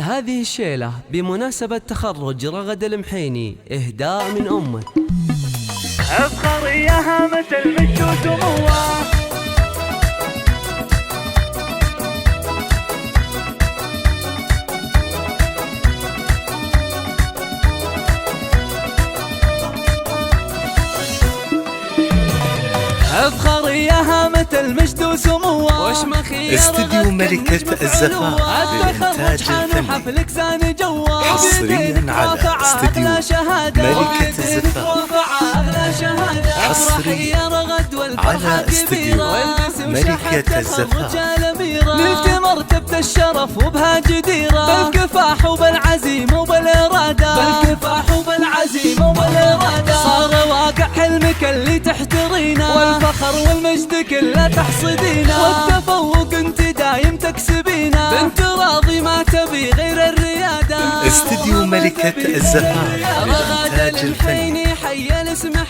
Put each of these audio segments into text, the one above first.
هذه الشيلة بمناسبة تخرج رغد المحيني إهداء من أمه. أفخر يا هامة المجد وسموه، أفخر يا هامة المجد وسموه، استديو ملكة الزفاف للإنتاج الفني حفلك زان جوه حصريا على استديو ملكة الزفاف. حصريا على استديو ملكة الزفاف. نلت مرتبة الشرف وبها جديرة، بالكفاح وبالعزيم وبالإرادة، بالكفاح وبالعزيم وبالإرادة. صار واقع حلمك اللي تحترينا، والفخر والمجد كله تحصدينا، والتفوق انت دايم تكسبينا، بنت راضي ما تبي غير الريادة. استديو ملكة الزفاف للإنتاج الفني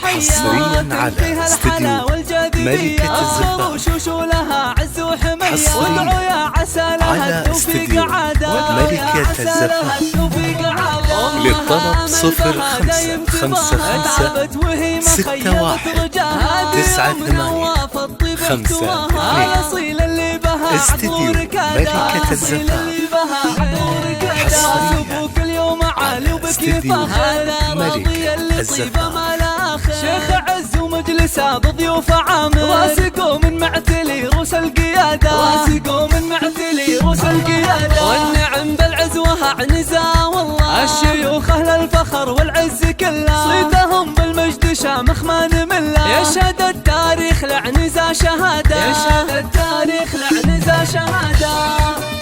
حصريا على استديو ملكة الزفاف. وشولها عز وحمية، وادعوا يا عسى لها التوفيق عادة، ملكة الزفاف. للطلب 0556619852. استديو ملكة الزفاف. حصريا استديو ملكة الزفاف. شيخ عز ومجلسه بضيوف عامر، راسكم من معتلي روس القيادة، راسكم من معتلي روس القيادة. والنعم بالعزوة عنزا والله، الشيوخ أهل الفخر والعز كله، صيتهم بالمجد شامخ ما نمله. يشهد التاريخ لعنزا شهادة، يشهد التاريخ لعنزا شهادة.